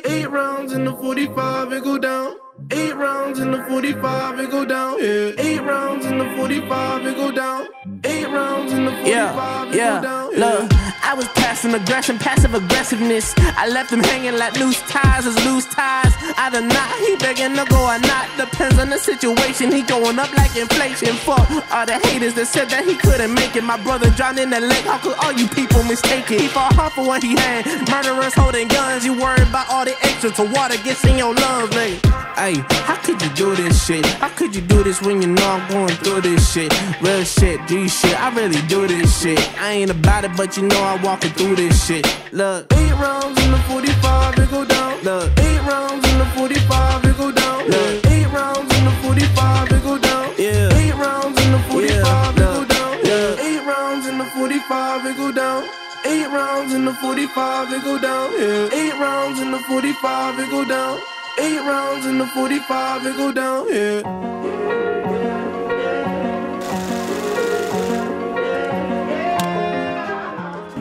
8 rounds in the 45, it go down. 8 rounds in the 45, it go down. Yeah, 8 rounds in the 45, it go down. 8 rounds in the 45, it go down. Look, I was passive aggression, passive aggressiveness. I left him hanging like loose ties is loose ties. Either not, he begging to go or not. Depends on the situation. He going up like inflation. Fuck all the haters that said that he couldn't make it. My brother drowned in the lake. How could all you people mistake it? He fought hard for what he had. Murderers holding guns. You worried about all the extra till water gets in your lungs, nigga. Hey, how could you do this shit? How could you do this when you know I'm going through this shit? Real shit, G shit, I really do this shit. I ain't about it, but you know I'm walking through this shit. Look, 8 rounds in the 45, it go down. Look, 8 rounds in the 45, it go down. Look, 8 rounds in the 45, it go down. Yeah, 8 rounds in the 45, it go down. Yeah, 8 rounds in the 45, it go down. 8 rounds in the 45, it go down. Yeah, 8 rounds in the 45, it go down. 8 rounds in the 45, it go down. Yeah.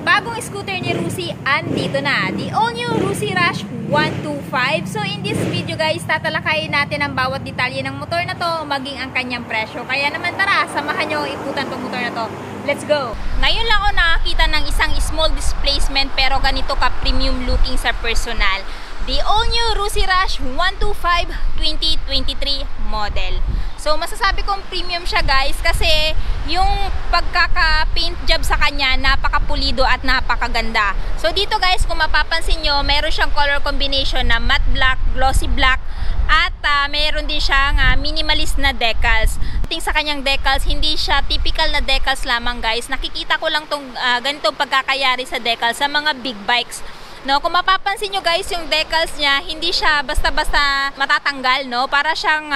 Bagong scooter ni Rusi andito na, the all new Rusi Rush 125. So in this video guys, tatalakayin natin ang bawat detalye ng motor na to, maging ang kanyang presyo. Kaya naman tara, samahan nyo ikutan tong motor na to. Let's go! Ngayon lang ako nakakita ng isang small displacement pero ganito ka premium looking sa personal. The all new Rusi Rush 125 2023 model. So masasabi kong premium siya guys kasi yung pagkaka-paint job sa kanya napakapulido at napakaganda. So dito guys, kung mapapansin nyo, meron siyang color combination na matte black, glossy black, at meron din siyang minimalist na decals. Tingin sa kanyang decals, hindi siya typical na decals lamang guys. Nakikita ko lang tong ganitong pagkakayari sa decals sa mga big bikes. No, kung mapapansin nyo guys, yung decals niya, hindi siya basta-basta matatanggal, no? Para siyang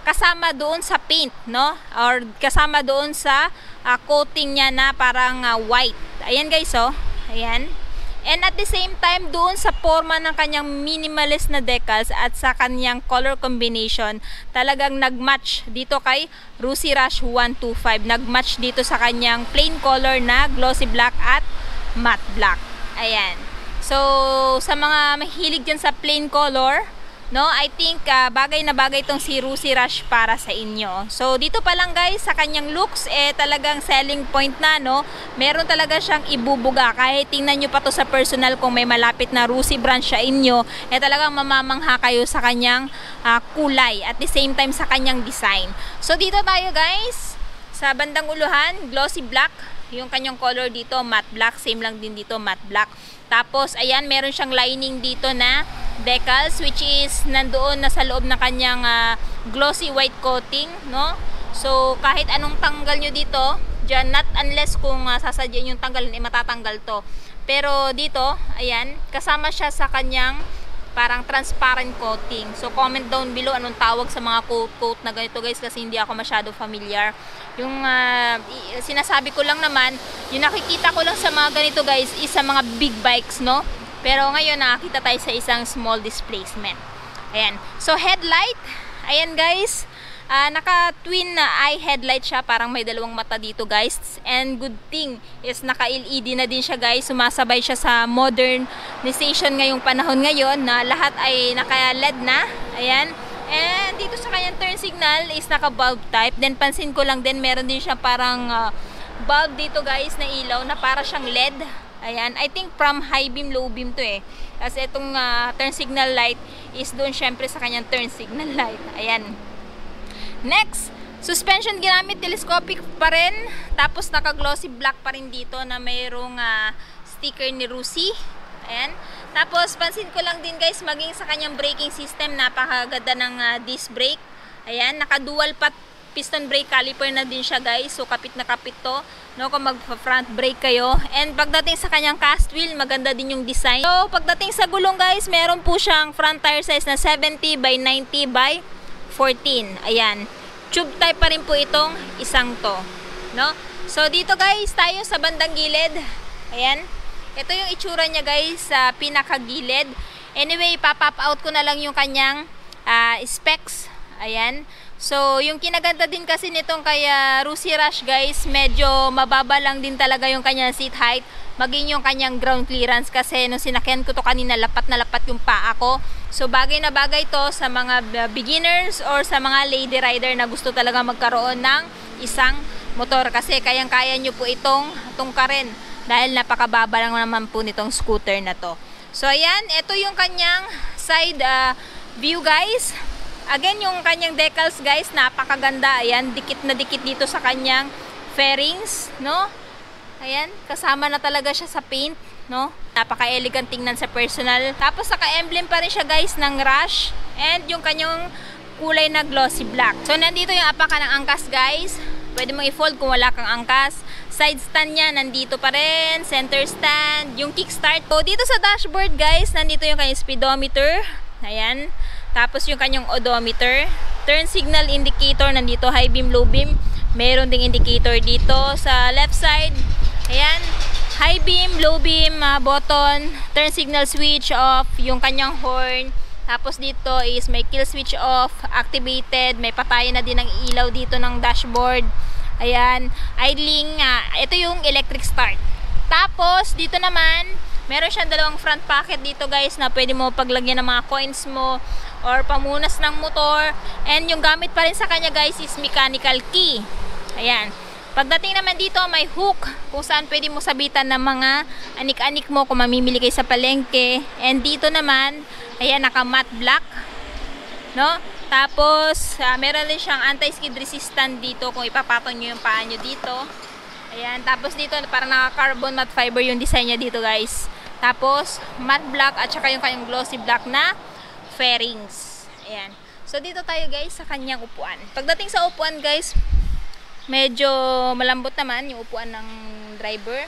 kasama doon sa paint, no? Or kasama doon sa coating niya na parang white. Ayan guys, oh. Ayan. And at the same time, doon sa forma ng kanyang minimalist na decals at sa kanyang color combination, talagang nagmatch dito kay Rusi Rush 125. Nagmatch dito sa kanyang plain color na glossy black at matte black. Ayan. So, sa mga mahilig dyan sa plain color, no, I think bagay na bagay itong si Rusi Rush para sa inyo. So, dito pa lang guys, sa kanyang looks, talagang selling point na, no. Meron talaga siyang ibubuga. Kahit tingnan nyo pa to sa personal kung may malapit na Rusi brand sa inyo, talagang mamamangha kayo sa kanyang kulay. At the same time, sa kanyang design. So, dito tayo guys, sa bandang uluhan, glossy black. Yung kanyang color dito, matte black. Same lang din dito, matte black. Tapos, ayan, meron siyang lining dito na decals, which is nandoon na sa loob ng kanyang glossy white coating, no? So, kahit anong tanggal nyo dito, dyan, not unless kung sasadyan yung tanggal, matatanggal to. Pero dito, ayan, kasama siya sa kanyang parang transparent coating. So, comment down below anong tawag sa mga coat na ganito guys, kasi hindi ako masyado familiar. Yung sinasabi ko lang naman, yung nakikita ko lang sa mga ganito guys is sa mga big bikes, no? Pero ngayon nakakita tayo sa isang small displacement. Ayan. So, headlight. Ayan guys. Naka-twin na eye headlight siya. Parang may dalawang mata dito guys. And good thing is naka-LED na din siya guys. Sumasabay siya sa modernization ngayong panahon ngayon na lahat ay naka-LED na. Ayan. And dito sa kanyang turn signal is naka-bulb type. Then pansin ko lang din meron din siya parang bulb dito guys na ilaw na para siyang LED. Ayan. I think from high beam, low beam to Kasi itong turn signal light is doon syempre sa kanyang turn signal light. Ayan. Next, suspension ginamit telescopic pa rin. Tapos naka-glossy black pa rin dito na mayroong sticker ni Rusi. Ayan. Tapos pansin ko lang din guys, maging sa kanyang braking system, napakaganda ng disc brake. Ayan, naka-dual piston brake caliper na din siya guys. So kapit na kapit to, no, kung mag-front brake kayo. And pagdating sa kanyang cast wheel, maganda din yung design. So pagdating sa gulong guys, meron po siyang front tire size na 70 by 90 by 14. Ayan. Tube type pa rin po itong isang to. No? So, dito guys, tayo sa bandang gilid. Ayan. Ito yung itsura niya guys sa pinakagilid. Anyway, pop out ko na lang yung kanyang specs. Ayan. So, yung kinaganda din kasi nitong kaya Rusi Rush guys, medyo mababa lang din talaga yung kanyang seat height, maging yung kanyang ground clearance kasi nung sinakyan ko to kanina, lapat na lapat yung paa ko. So, bagay na bagay to sa mga beginners or sa mga lady rider na gusto talaga magkaroon ng isang motor kasi kayang-kaya nyo po itong tungkarin dahil napakababa lang naman po nitong scooter na to. So, ayan, ito yung kanyang side view guys. Again, yung kanyang decals guys, napakaganda. Ayan, dikit na dikit dito sa kanyang fairings, no? Ayan, kasama na talaga siya sa paint, no? Napaka-elegant tingnan sa personal. Tapos naka-emblem pa rin siya guys ng Rush and yung kanyang kulay na glossy black. So, nandito yung apaka ng angkas guys. Pwede mong i-fold kung wala kang angkas. Side stand niya, nandito pa rin. Center stand, yung kickstart. So, dito sa dashboard guys, nandito yung kanyang speedometer. Ayan. Tapos yung kanyang odometer. Turn signal indicator, nandito high beam, low beam. Meron ding indicator dito sa left side. Ayan. High beam, low beam, button. Turn signal switch off. Yung kanyang horn. Tapos dito is may kill switch off, activated. May patayan na din ng ilaw dito ng dashboard. Ayan. Idling. Ito yung electric start. Tapos dito naman, meron siyang dalawang front pocket dito guys na pwede mo paglagyan ng mga coins mo or pamunas ng motor. And yung gamit pa rin sa kanya guys is mechanical key. Ayan. Pagdating naman dito may hook kung saan pwede mo sabitan ng mga anik-anik mo kung mamimili kayo sa palengke. And dito naman, ayan, naka matte black, no? Tapos meron din siyang anti-skid resistant dito kung ipapatong nyo yung paa nyo dito. Ayan. Tapos dito parang naka carbon matte fiber yung design niya dito guys. Tapos matte black at saka yung kanyang glossy black na fairings. Ayan. So dito tayo guys sa kanyang upuan. Pagdating sa upuan guys, medyo malambot naman yung upuan ng driver.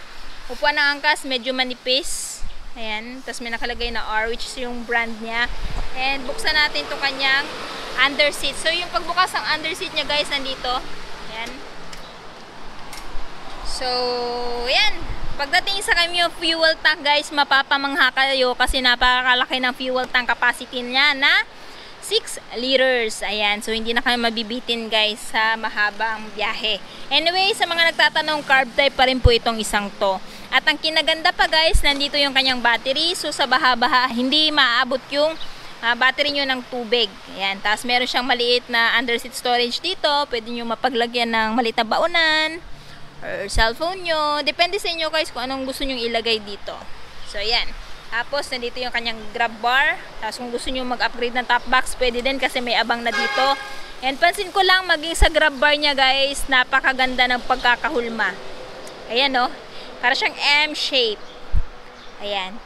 Upuan ng angkas medyo manipis. Ayan. Tapos may nakalagay na R, which is yung brand niya. And buksan natin itong kanyang underseat. So yung pagbukas ng underseat niya guys, nandito. Ayan. So, ayan. Pagdating sa kanyang fuel tank guys, mapapamangha kayo kasi napakalaki ng fuel tank capacity niya na 6 liters. Ayan. So, hindi na kayo mabibitin guys sa mahabang biyahe. Anyway, sa mga nagtatanong, carb type pa rin po itong isang to. At ang kinaganda pa guys, nandito yung kanyang battery. So, sa baha-baha, hindi maaabot yung battery nyo ng tubig. Ayan. Tapos, meron siyang maliit na underseat storage dito. Pwede nyo mapaglagyan ng maliit na baunan or cellphone nyo. Depende sa inyo guys kung anong gusto nyo ilagay dito. So, ayan. Tapos, nandito yung kanyang grab bar. Tapos, kung gusto nyo mag-upgrade ng top box, pwede din kasi may abang na dito. And pansin ko lang, maging sa grab bar niya guys, napakaganda ng pagkakahulma. Ayan, no? Para siyang M-shape. Ayan.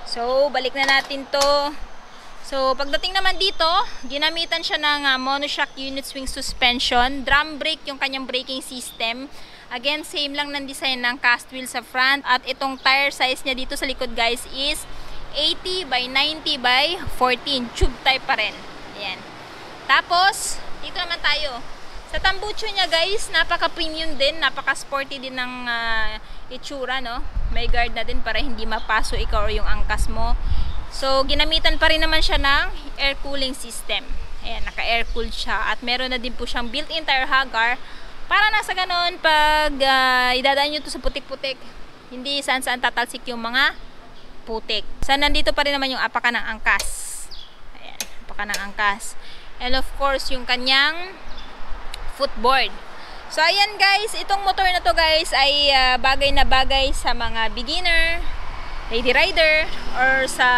So, balik na natin to. So, pagdating naman dito, ginamitan siya ng monoshock unit swing suspension. Drum brake yung kanyang braking system. Again, same lang ng design ng cast wheel sa front. At itong tire size niya dito sa likod guys is 80 by 90 by 14. Tube type pa rin. Ayan. Tapos, dito naman tayo. Sa tambucho niya guys, napaka-premium din. Napaka-sporty din ng itsura, no? May guard na din para hindi mapaso ikaw or yung angkas mo. So, ginamitan pa rin naman siya ng air cooling system. Ayan, naka-air cooled siya. At meron na din po siyang built-in tire hugger. Para nasa ganon, pag idadaan nyo to sa putik-putik, hindi saan-saan tatalsik yung mga putik. So, nandito pa rin naman yung apaka ng angkas. Ayan, apaka ng angkas. And of course, yung kanyang footboard. So, ayan guys, itong motor na to guys ay bagay na bagay sa mga beginner, lady rider, or sa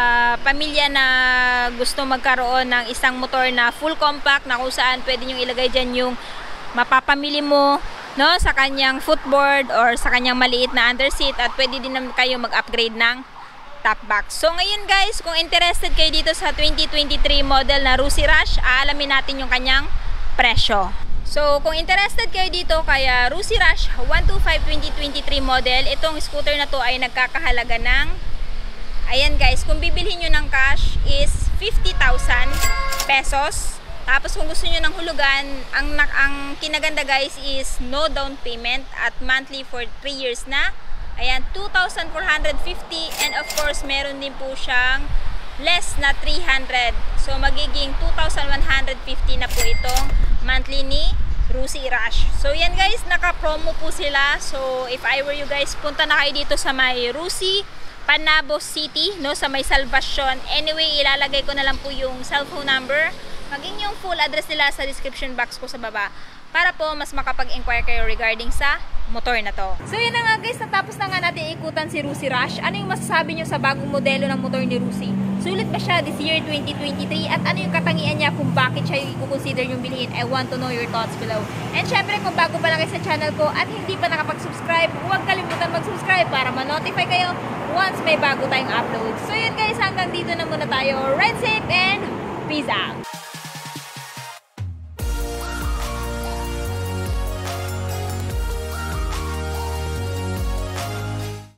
pamilya na gusto magkaroon ng isang motor na full compact na kung saan pwede nyo ilagay dyan yung mapapamili mo, no, sa kanyang footboard or sa kanyang maliit na underseat at pwede din naman kayo mag-upgrade ng top box. So ngayon guys, kung interested kayo dito sa 2023 model na Rusi Rush, aalamin natin yung kanyang presyo. So kung interested kayo dito kaya Rusi Rush 125 2023 model, itong scooter na to ay nagkakahalaga ng, ayan guys, kung bibilhin nyo ng cash is 50,000 pesos. Tapos kung gusto nyo ng hulugan, ang kinaganda guys is no down payment at monthly for 3 years na. Ayan, 2,450, and of course meron din po siyang less na 300. So magiging 2,150 na po itong monthly ni Rusi Rush. So yan guys, naka-promo po sila. So if I were you guys, punta na kayo dito sa may Rusi, Panabo City, no, sa may Salvacion. Anyway, ilalagay ko na lang po yung cellphone number, maging yung full address nila sa description box ko sa baba, para po mas makapag-inquire kayo regarding sa motor na to. So yun na nga guys, natapos na nga natin ikutan si Rusi Rush. Ano yung masasabi nyo sa bagong modelo ng motor ni Rusi? Sulit ba siya this year 2023? At ano yung katangian niya kung bakit siya yung i-consider yung bilhin? I want to know your thoughts below. And syempre kung bago pa lang kayo sa channel ko at hindi pa nakapag-subscribe, huwag kalimutan mag-subscribe para ma-notify kayo once may bago tayong upload. So yun guys, hanggang dito na muna tayo. Ride safe and peace out!